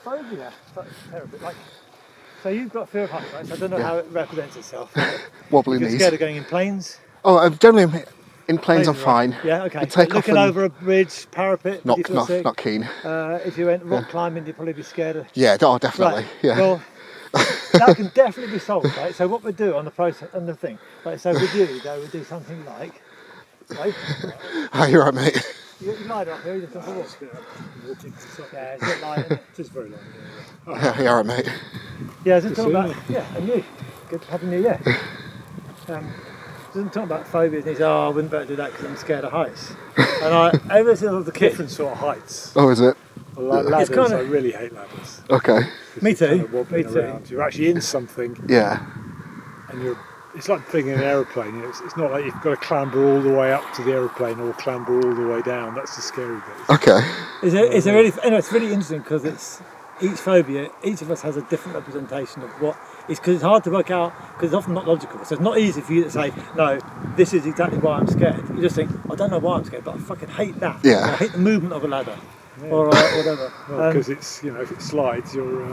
phobia therapy, like, so you've got fear of heights, right? So I don't know how it represents itself. Wobbly You're knees. scared of going in planes? Oh, generally in planes I'm fine. Yeah, okay. But take looking off over a bridge, parapet, would you feel sick? not keen. If you went rock climbing, you'd probably be scared of... Yeah, definitely. Right. Yeah. Well, that can definitely be solved, right? So what we do on the process and the thing, right? So with you, though, we do something like, right? Oh, you're right, mate. You lied up here, you just don't walk. Yeah, it's a bit light, isn't it? It is very long. Yeah, you're right, mate. Yeah, I was just talking about, and you. Good happy new year. Doesn't talk about phobias and he says, I wouldn't better do that because I'm scared of heights. And ever since I was a kid... Different sort of heights. Oh, is it? Well, like ladders, kind of, I really hate ladders. Okay. Me too. Kind of wobbling around. You're actually in something. Yeah. And it's like being in an aeroplane. You know, it's not like you've got to clamber all the way up to the aeroplane or clamber all the way down. That's the scary bit. Okay. Is there really? Anyway, it's really interesting because each phobia, each of us has a different representation of what. It's because it's hard to work out because it's often not logical. So it's not easy for you to say, no, this is exactly why I'm scared. You just think, I don't know why I'm scared, but I fucking hate that. Yeah. I hate the movement of a ladder. Yeah. Or whatever. Well, because it's, if it slides, you're...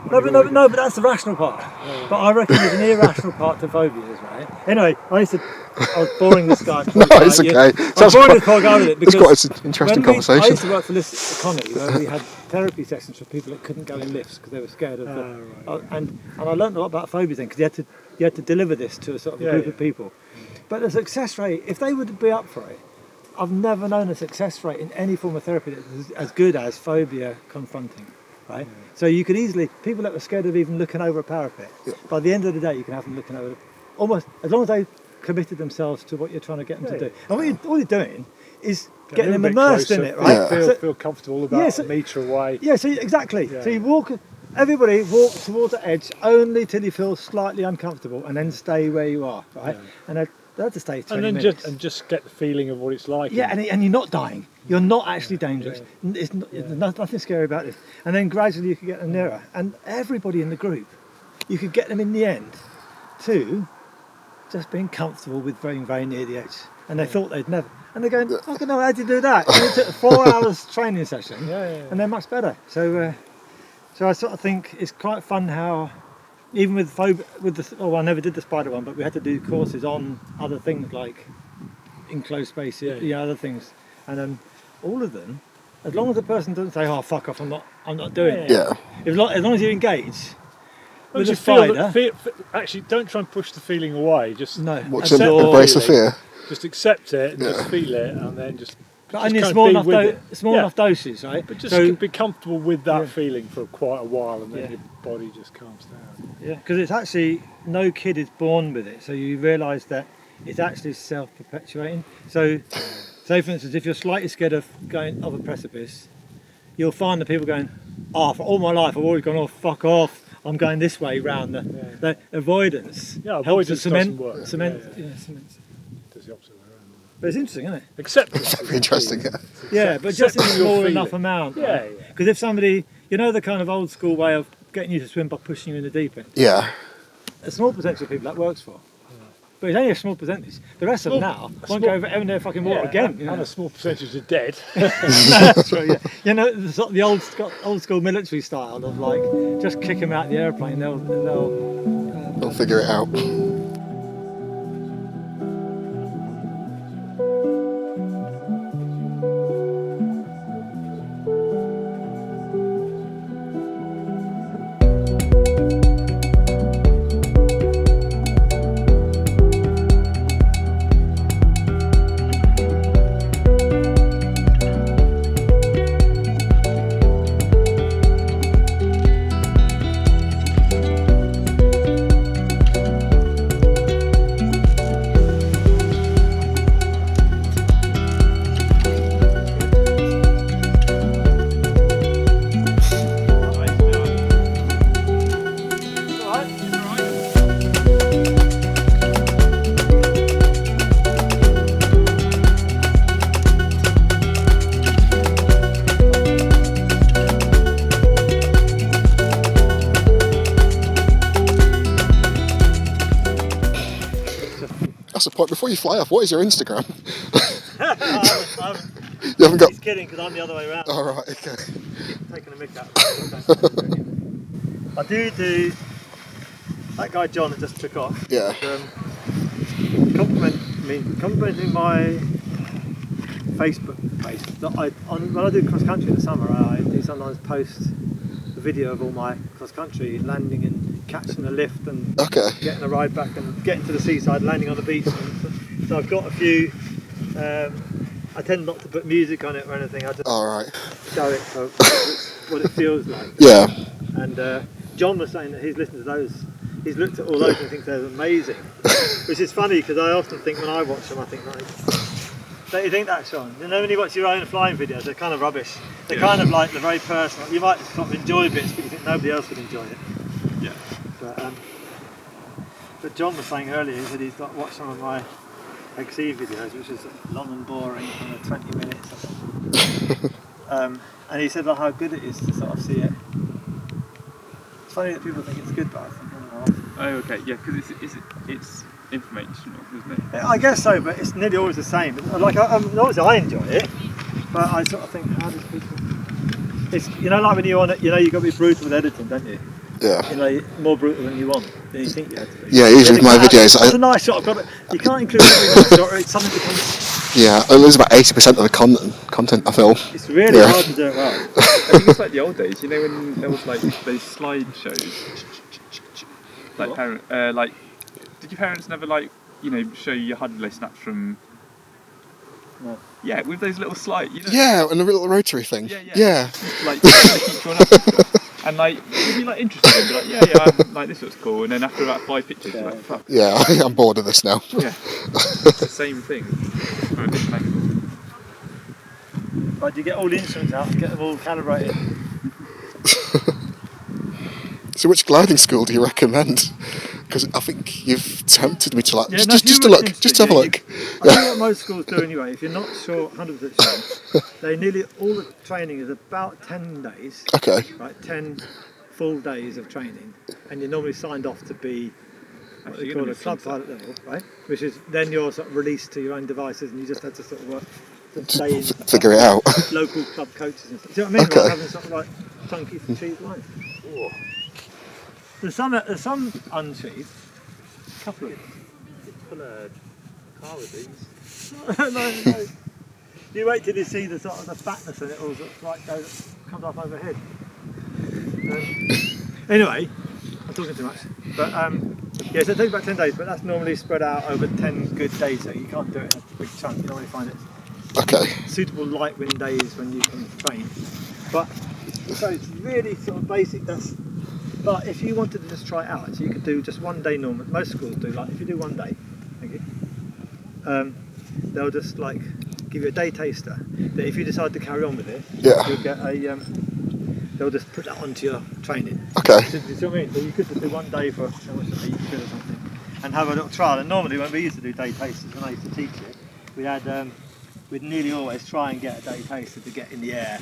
No, but that's the rational part. Yeah. But I reckon there's an irrational part to phobias, right? Anyway, I was boring this guy. No, it's okay. I was boring this poor guy with it because it's quite an interesting conversation. I used to work for Lift Economy where we had therapy sessions for people that couldn't go in lifts because they were scared of and I learned a lot about phobias then because you had to deliver this to a sort of group of people. But the success rate, if they would be up for it, I've never known a success rate in any form of therapy that's as good as phobia confronting, right? Yeah. So you could easily, people that were scared of even looking over a parapet, by the end of the day you can have them looking over, almost, as long as they committed themselves to what you're trying to get them to do. And all you're doing is getting them immersed in it, right? Yeah. Feel comfortable about a metre away. Yeah, so exactly. Yeah. So you everybody walk towards the edge only till you feel slightly uncomfortable and then stay where you are, right? Yeah. And they have to stay 20 minutes. And just get the feeling of what it's like. Yeah, and you're not dying. You're not actually dangerous. Yeah. There's nothing scary about this. And then gradually you can get them nearer. And everybody in the group, you could get them in the end to just being comfortable with being very near the edge. And they thought they'd never. And they're going, fucking hell, how do you do that? And it took a 4 hours training session, and they're much better. So I sort of think it's quite fun how, even with phobia, I never did the spider one, but we had to do courses on other things like enclosed spaces, other things, and all of them, as long as the person doesn't say, "Oh, fuck off, I'm not doing it." Yeah. As long as you engage with a spider, actually, don't try and push the feeling away. Just embrace the fear. Just accept it and just feel it, and then just. But only small enough doses, right? But just be comfortable with that feeling for quite a while, and then your body just calms down. Yeah, because it's actually, no kid is born with it, so you realise that it's actually self-perpetuating. So, say for instance, if you're slightly scared of going off a precipice, you'll find that people going, "Oh, for all my life I've always gone, oh, fuck off, I'm going this way round." The avoidance helps to cement. Does the opposite way around. But it's interesting, isn't it? Except It's very interesting. Yeah, but just in a small enough amount. Yeah. Because if somebody, the kind of old school way of getting you to swim by pushing you in the deep end. Yeah. A small percentage of people that works for. But it's only a small percentage. The rest of them now won't go ever near fucking water again. And a small percentage are dead. That's true, yeah. The old school military style of like, just kick them out of the aeroplane, they'll figure it out. That's the point. Before you fly off, what is your Instagram? You haven't got. He's kidding because I'm the other way around. All right. Okay. Taking a mick out of it. I do. That guy John that just took off. Yeah. Complimenting my Facebook page. That when I do cross country in the summer, I do sometimes post a video of all my cross country landing and catching a lift and Okay. getting a ride back and getting to the seaside, landing on the beach. So I've got a few. I tend not to put music on it or anything. I just All right. show it for what it feels like. Yeah. And John was saying that he's listened to those. He's looked at all those and thinks they're amazing, which is funny because I often think when I watch them, I think like, don't you think that, Sean? You know, when you watch your own flying videos, they're kind of rubbish. They're kind of like, they're very personal. You might sort of enjoy bits, but you think nobody else would enjoy it. Yeah. But John was saying earlier that he's watched some of my XE videos, which is long and boring, kind of 20 minutes or something. And he said like how good it is to sort of see it. It's funny that people think it's good, but I think Oh, okay, yeah, because it's informational, isn't it? I guess so, but it's nearly always the same. Like, obviously I enjoy it, but I sort of think, how does people... It's, you know, like when you're on it, you know, you've got to be brutal with editing, don't you? Yeah. You know, more brutal than you want, than you think you have to be. Yeah, usually with my videos, It's a nice shot, you can't include every nice shot, or it's something becomes... yeah, I lose about 80% of the content I film. It's really hard to do it well. I think it's like the old days, you know, when there was like those slide shows. Like did your parents never show you your holiday snaps from? No. Yeah, with those little slides. You know? Yeah, and the little rotary thing. Yeah. Like keep drawing up. And like you'd be like interested, and be like, yeah, like this looks cool. And then after about 5 pictures, you're like, fuck. Yeah, I'm bored of this now. Yeah, it's the same thing from a different angle. Right, you get all the instruments out, get them all calibrated. So which gliding school do you recommend? Because I think you've tempted me to Yeah, just to look, just to have a look. I think what most schools do anyway, if you're not sure, 100% sure, all the training is about 10 days. Okay. Right, 10 full days of training, and you're normally signed off to be what they call a club pilot level, right? Which is then you're sort of released to your own devices, and you just have to sort of work, stay in Figure it out. local club coaches and stuff. Do you know what I mean? Okay. Like having sort of like chunky from cheap lines. There's some unsheathed. A couple of pull a car with these. no. You wait till you see the sort of the fatness and it all sort of like comes up overhead. Anyway, I'm talking too much. But yeah, so it takes about 10 days, but that's normally spread out over 10 good days, so you can't do it in a big chunk. You normally find it Okay. suitable light wind days when you can train. But so it's really sort of basic. But if you wanted to just try it out, so you could do just one day normal. Most schools do, like if you do one day, thank you, they'll just like give you a day taster. That if you decide to carry on with it, Yeah. you'll get they'll just put that onto your training. Okay. Do you see what I mean? So you could just do one day for how much, a week or something, and have a little trial. And normally when we used to do day tasters, when I used to teach it, we'd nearly always try and get a day taster to get in the air.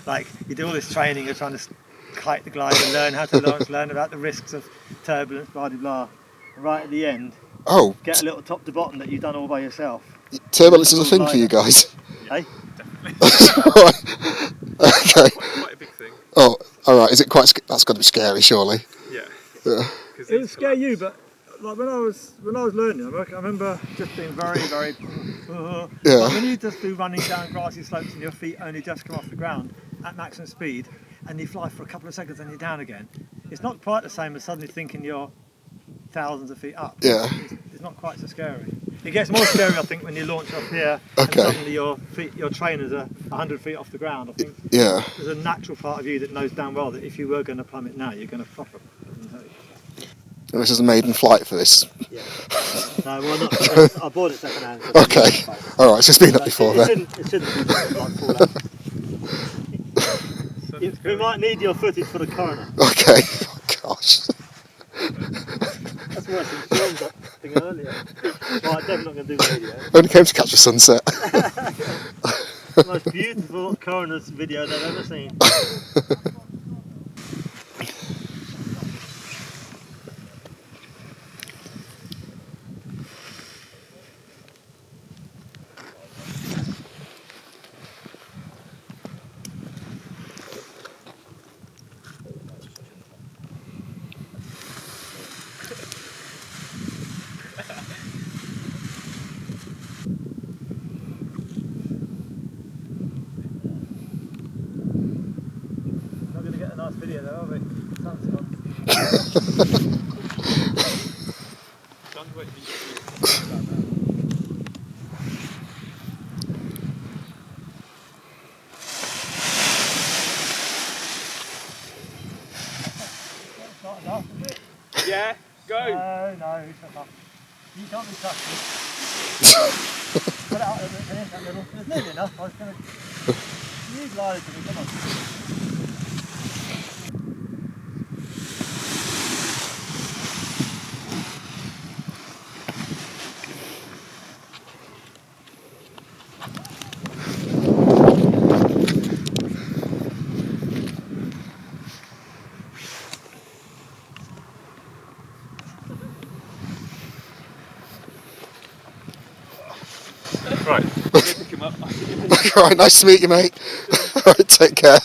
Like you do all this training, you're trying to kite the glider, learn how to launch, learn about the risks of turbulence, blah blah blah. And right at the end, get a little top to bottom that you've done all by yourself. Turbulence is a thing for you guys. Hey? Okay. Quite a big thing. Oh, all right. Is it quite? That's got to be scary, surely. Yeah. Yeah. It would scare you, but like when I was learning, I remember just being very. Yeah. Like when you just do running down grassy slopes and your feet only just come off the ground at maximum speed, and you fly for a couple of seconds and you're down again. It's not quite the same as suddenly thinking you're thousands of feet up. Yeah. It's not quite so scary. It gets more scary, I think, when you launch off here Okay. and suddenly your trainers are 100 feet off the ground. I think Yeah. there's a natural part of you that knows damn well that if you were going to plummet now, you're going to flop it. This is a maiden flight for this. Yeah. No, well, not. I bought it second hand. So Okay. All right. So it's been up before then. It shouldn't like fall out. We might need your footage for the coroner. Okay. Oh, gosh. That's worse than Sean's thing earlier. Well, I'm definitely not going to do radio. Only came to catch the sunset. The most beautiful coroner's video they've ever seen. Yeah, go. No, shut up. You can't be trusted. Put it out a bit, finish that middle. There's nearly enough. I was going to. You need lies to me, come on. Right, go pick him up. Right, nice to meet you, mate. Right, take care.